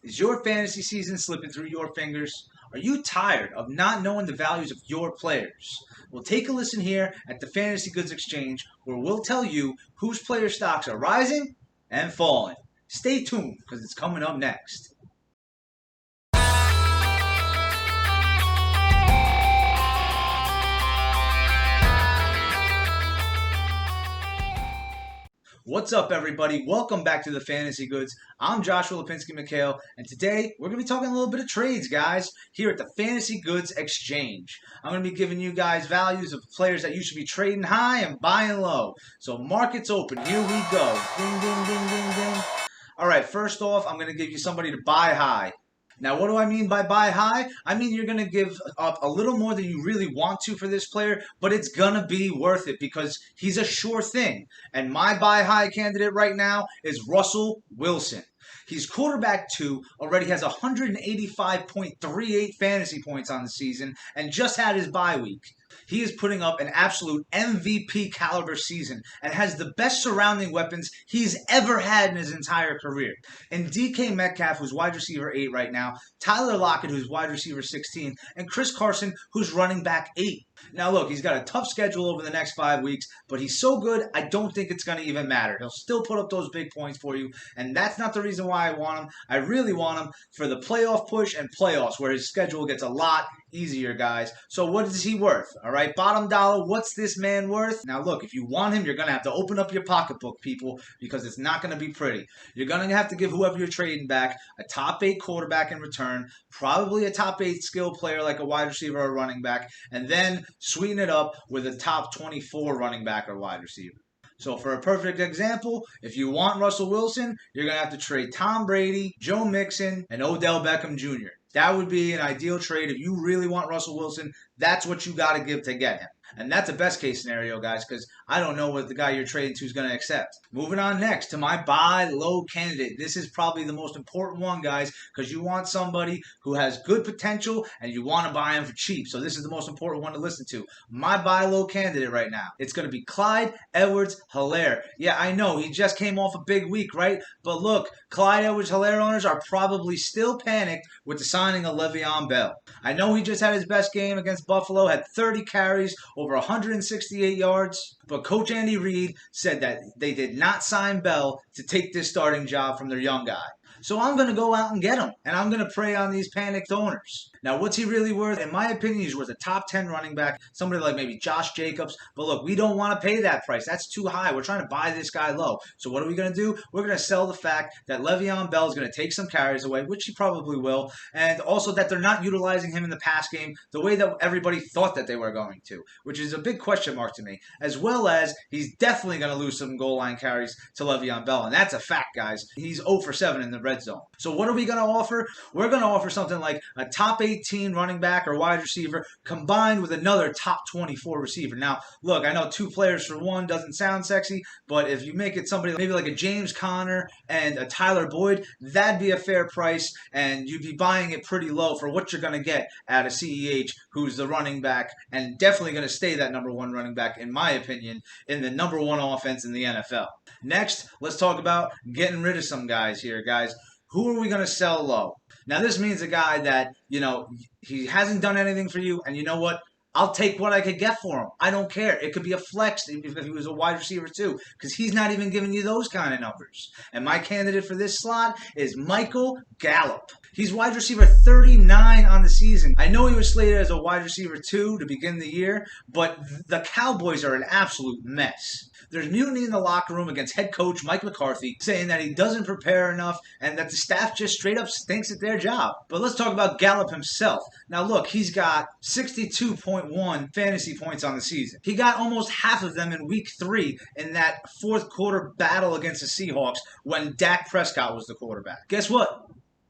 Is your fantasy season slipping through your fingers? Are you tired of not knowing the values of your players? Well, take a listen here at the Fantasy Goods Exchange, where we'll tell you whose player stocks are rising and falling. Stay tuned, because it's coming up next. What's up, everybody? Welcome back to the Fantasy Goods. I'm Joshua Lipinski-McHale, and today we're going to be talking a little bit of trades, guys, here at the Fantasy Goods Exchange. I'm going to be giving you guys values of players that you should be trading high and buying low. So markets open. Here we go. Ding, ding, ding, ding, ding. All right, first off, I'm going to give you somebody to buy high. Now, what do I mean by buy high? I mean you're going to give up a little more than you really want to for this player, but it's going to be worth it because he's a sure thing. And my buy high candidate right now is Russell Wilson. He's quarterback 2, already has 185.38 fantasy points on the season, and just had his bye week. He is putting up an absolute MVP caliber season and has the best surrounding weapons he's ever had in his entire career. And DK Metcalf, who's wide receiver 8 right now, Tyler Lockett, who's wide receiver 16, and Chris Carson, who's running back 8. Now look, he's got a tough schedule over the next 5 weeks, but he's so good, I don't think it's going to even matter. He'll still put up those big points for you, and that's not the reason why I want him. I really want him for the playoff push and playoffs, where his schedule gets a lot easier, guys. So what is he worth? All right, bottom dollar, what's this man worth? Now look, if you want him, you're going to have to open up your pocketbook, people, because it's not going to be pretty. You're going to have to give whoever you're trading back a top 8 quarterback in return, probably a top 8 skill player like a wide receiver or running back, and then sweeten it up with a top 24 running back or wide receiver. So for a perfect example, if you want Russell Wilson, you're going to have to trade Tom Brady, Joe Mixon, and Odell Beckham Jr. That would be an ideal trade. If you really want Russell Wilson, that's what you got to give to get him. And that's a best case scenario, guys, because I don't know what the guy you're trading to is going to accept. Moving on next to my buy low candidate. This is probably the most important one, guys, because you want somebody who has good potential and you want to buy him for cheap. So this is the most important one to listen to. My buy low candidate right now. It's going to be Clyde Edwards-Helaire. Yeah, I know, he just came off a big week, right? But look, Clyde Edwards-Helaire owners are probably still panicked with the signing of Le'Veon Bell. I know he just had his best game against Buffalo, had 30 carries, over 168 yards, but Coach Andy Reid said that they did not sign Bell to take this starting job from their young guy. So I'm going to go out and get him, and I'm going to prey on these panicked owners. Now, what's he really worth? In my opinion, he's worth a top 10 running back, somebody like maybe Josh Jacobs. But look, we don't want to pay that price. That's too high. We're trying to buy this guy low. So what are we going to do? We're going to sell the fact that Le'Veon Bell is going to take some carries away, which he probably will, and also that they're not utilizing him in the pass game the way that everybody thought that they were going to, which is a big question mark to me, as well as he's definitely going to lose some goal line carries to Le'Veon Bell, and that's a fact, guys. He's 0 for 7 in the red zone. So what are we going to offer? We're going to offer something like a top 18 running back or wide receiver combined with another top 24 receiver. Now, look, I know 2 players for 1 doesn't sound sexy, but if you make it somebody maybe like a James Conner and a Tyler Boyd, that'd be a fair price, and you'd be buying it pretty low for what you're going to get out of CEH, who's the running back and definitely going to stay that number 1 running back, in my opinion, in the number 1 offense in the NFL. Next, let's talk about getting rid of some guys here, guys. Who are we going to sell low? Now, this means a guy that, he hasn't done anything for you, and you know what? I'll take what I could get for him. I don't care. It could be a flex if he was a wide receiver too, because he's not even giving you those kind of numbers. And my candidate for this slot is Micheal Gallup. He's wide receiver 39 on the season. I know he was slated as a wide receiver 2 to begin the year, but the Cowboys are an absolute mess. There's mutiny in the locker room against head coach Mike McCarthy, saying that he doesn't prepare enough and that the staff just straight up stinks at their job. But let's talk about Gallup himself. Now look, he's got 62.1 fantasy points on the season. He got almost half of them in week 3 in that 4th quarter battle against the Seahawks when Dak Prescott was the quarterback. Guess what?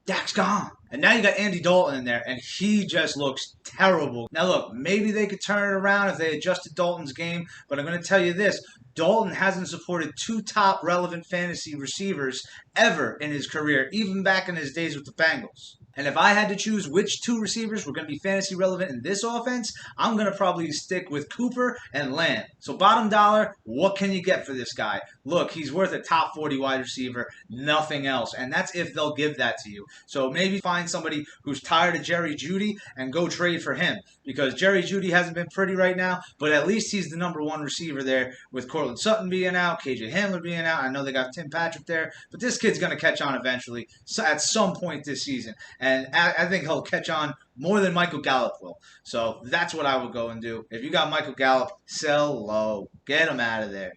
Dak's gone. And now you got Andy Dalton in there, and he just looks terrible. Now look, maybe they could turn it around if they adjusted Dalton's game, but I'm going to tell you this. Dalton hasn't supported 2 top relevant fantasy receivers ever in his career, even back in his days with the Bengals. And if I had to choose which two receivers were going to be fantasy relevant in this offense, I'm going to probably stick with Cooper and Lamb. So bottom dollar, what can you get for this guy? Look, he's worth a top 40 wide receiver, nothing else. And that's if they'll give that to you. So maybe find somebody who's tired of Jerry Jeudy and go trade for him. Because Jerry Jeudy hasn't been pretty right now, but at least he's the number one receiver there with Cortland Sutton being out, KJ Hamler being out. I know they got Tim Patrick there, but this kid's going to catch on eventually at some point this season. And I think he'll catch on more than Micheal Gallup will. So that's what I would go and do. If you got Micheal Gallup, sell low. Get him out of there.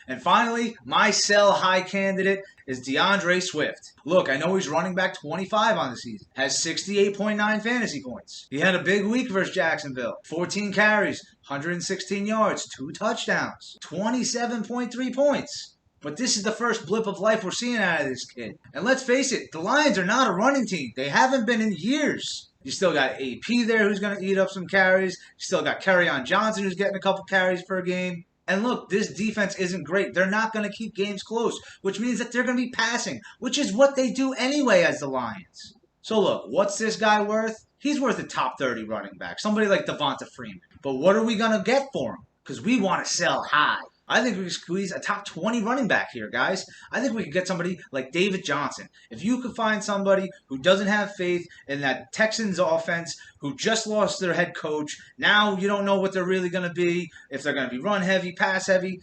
And finally, my sell high candidate is DeAndre Swift. Look, I know he's running back 25 on the season. Has 68.9 fantasy points. He had a big week versus Jacksonville. 14 carries, 116 yards, 2 touchdowns, 27.3 points. But this is the first blip of life we're seeing out of this kid. And let's face it, the Lions are not a running team. They haven't been in years. You still got AP there who's going to eat up some carries. You still got Kerryon Johnson who's getting a couple carries per game. And look, this defense isn't great. They're not going to keep games close, which means that they're going to be passing, which is what they do anyway as the Lions. So look, what's this guy worth? He's worth a top 30 running back, somebody like Devonta Freeman. But what are we going to get for him? Because we want to sell high. I think we can squeeze a top 20 running back here, guys. I think we could get somebody like David Johnson. If you could find somebody who doesn't have faith in that Texans offense, who just lost their head coach, now you don't know what they're really going to be, if they're going to be run heavy, pass heavy,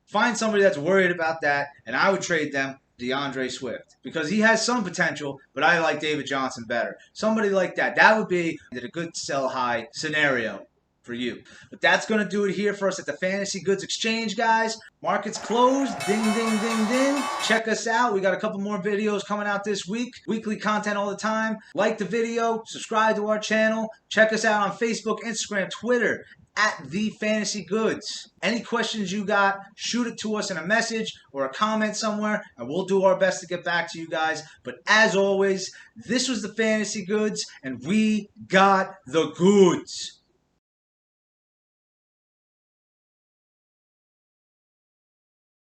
find somebody that's worried about that, and I would trade them DeAndre Swift because he has some potential, but I like David Johnson better. Somebody like that. That would be a good sell high scenario for you. But that's going to do it here for us at the Fantasy Goods Exchange, guys. Markets closed. Ding, ding, ding, ding. Check us out. We got a couple more videos coming out this week. Weekly content all the time. Like the video. Subscribe to our channel. Check us out on Facebook, Instagram, Twitter, at The Fantasy Goods. Any questions you got, shoot it to us in a message or a comment somewhere, and we'll do our best to get back to you guys. But as always, this was The Fantasy Goods, and we got the goods.